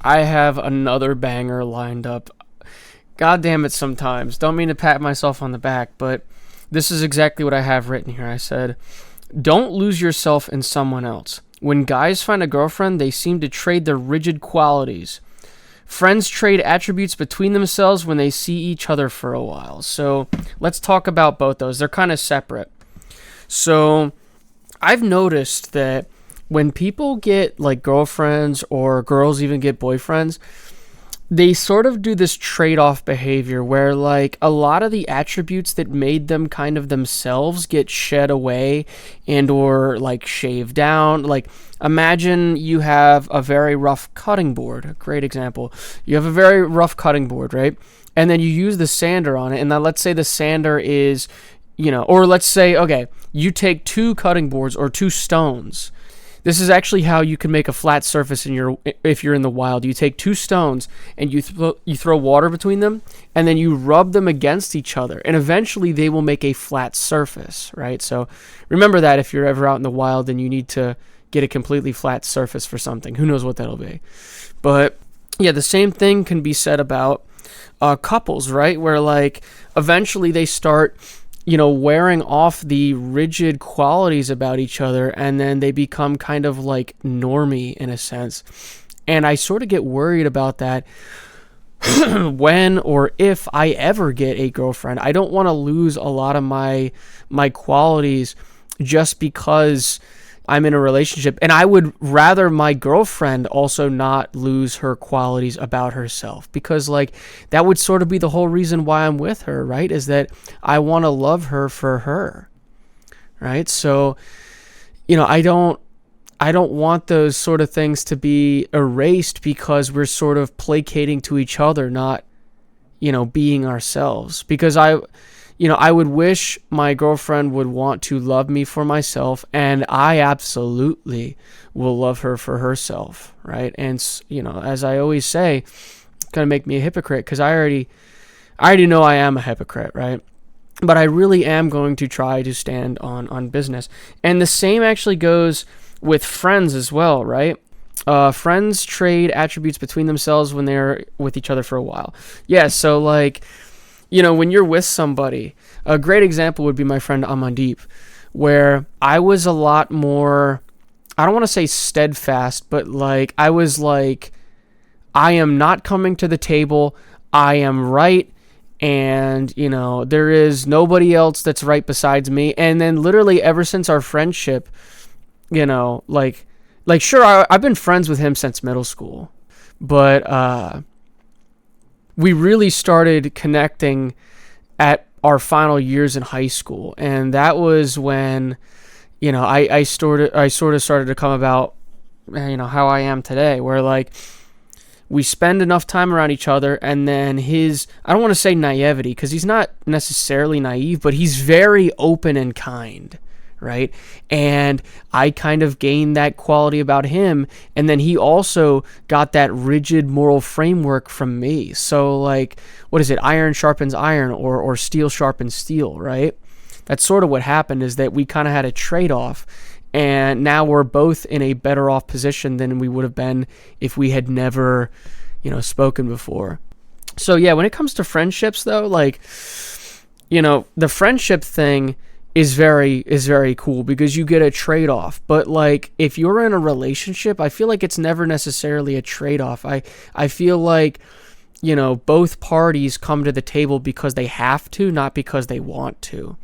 I have another banger lined up. God damn it sometimes. Don't mean to pat myself on the back, but this is exactly what I have written here. I said, don't lose yourself in someone else. When guys find a girlfriend, they seem to trade their rigid qualities. Friends trade attributes between themselves when they see each other for a while. So let's talk about both those. They're kind of separate. So I've noticed that when people get like girlfriends or girls even get boyfriends, they sort of do this trade-off behavior where like a lot of the attributes that made them kind of themselves get shed away and or like shaved down. Like imagine you have a very rough cutting board, a great example. You have a very rough cutting board, right? And then you use the sander on it, and then let's say the sander is, or let's say, okay, you take two cutting boards or two stones. This is actually how you can make a flat surface if you're in the wild. You take two stones and you throw water between them, and then you rub them against each other, and eventually they will make a flat surface, right? So remember that if you're ever out in the wild and you need to get a completely flat surface for something. Who knows what that'll be? But yeah, the same thing can be said about couples, right? Where like eventually they start wearing off the rigid qualities about each other, and then they become kind of like normie in a sense. And I sort of get worried about that when or if I ever get a girlfriend. I don't want to lose a lot of my qualities just because I'm in a relationship, and I would rather my girlfriend also not lose her qualities about herself, because like that would sort of be the whole reason why I'm with her, right? Is that I want to love her for her, right? So, I don't want those sort of things to be erased because we're sort of placating to each other, not, being ourselves. Because I would wish my girlfriend would want to love me for myself, and I absolutely will love her for herself, right? And, as I always say, it's going to make me a hypocrite because I already know I am a hypocrite, right? But I really am going to try to stand on business. And the same actually goes with friends as well, right? Friends trade attributes between themselves when they're with each other for a while. Yeah, so like, when you're with somebody, a great example would be my friend Amandeep, where I was a lot more, I don't want to say steadfast, but like, I was like, I am not coming to the table. I am right. And, there is nobody else that's right besides me. And then literally ever since our friendship, sure, I've been friends with him since middle school, but, we really started connecting at our final years in high school. And that was when, I sort of started to come about, how I am today, where like we spend enough time around each other, and then I don't want to say naivety, because he's not necessarily naive, but he's very open and kind, right? And I kind of gained that quality about him, and then he also got that rigid moral framework from me. So like, what is it? Iron sharpens iron, or steel sharpens steel, right? That's sort of what happened, is that we kind of had a trade-off, and now we're both in a better off position than we would have been if we had never, spoken before. So yeah, when it comes to friendships though, like, the friendship thing is very cool because you get a trade-off. But like, if you're in a relationship, I feel like it's never necessarily a trade-off. I feel like, both parties come to the table because they have to, not because they want to.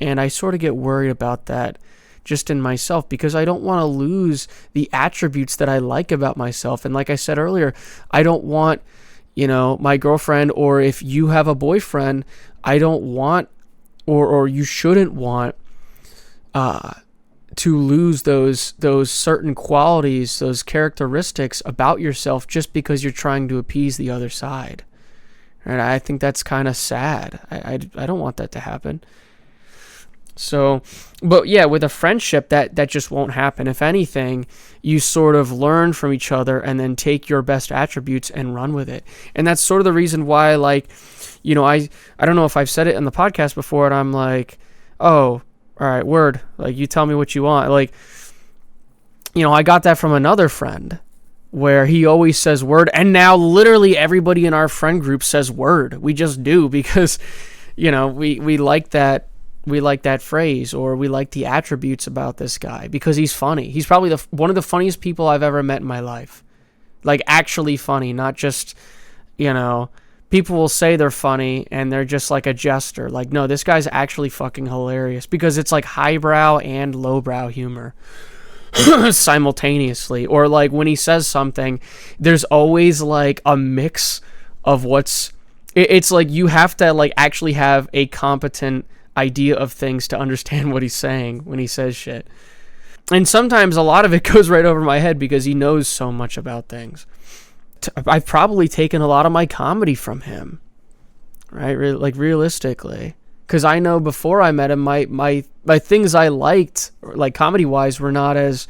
And I sort of get worried about that just in myself, because I don't want to lose the attributes that I like about myself. And like I said earlier, I don't want, my girlfriend, or if you have a boyfriend, I don't want, or you shouldn't want to lose those certain qualities, those characteristics about yourself just because you're trying to appease the other side. And I think that's kind of sad. I don't want that to happen. So, but yeah, with a friendship, that just won't happen. If anything, you sort of learn from each other and then take your best attributes and run with it. And that's sort of the reason why, like, I don't know if I've said it in the podcast before, and I'm like, oh, all right, word. Like, you tell me what you want. Like, I got that from another friend where he always says word, and now literally everybody in our friend group says word. We just do because, we like that. We like that phrase, or we like the attributes about this guy because he's funny. He's probably one of the funniest people I've ever met in my life. Like, actually funny, not just, people will say they're funny and they're just like a jester. Like, no, this guy's actually fucking hilarious because it's like highbrow and lowbrow humor simultaneously. Or like when he says something, there's always like a mix of it's like you have to like actually have a competent idea of things to understand what he's saying when he says shit. And sometimes a lot of it goes right over my head because he knows so much about things. I've probably taken a lot of my comedy from him, right? Like, realistically, because I know before I met him, my things I liked, like comedy wise, were not as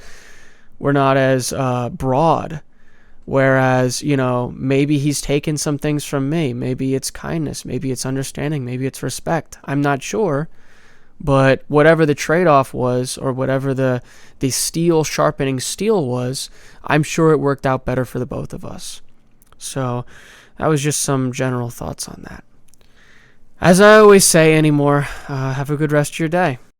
broad. Whereas, maybe he's taken some things from me. Maybe it's kindness. Maybe it's understanding. Maybe it's respect. I'm not sure. But whatever the trade-off was, or whatever the steel sharpening steel was, I'm sure it worked out better for the both of us. So that was just some general thoughts on that. As I always say anymore, have a good rest of your day.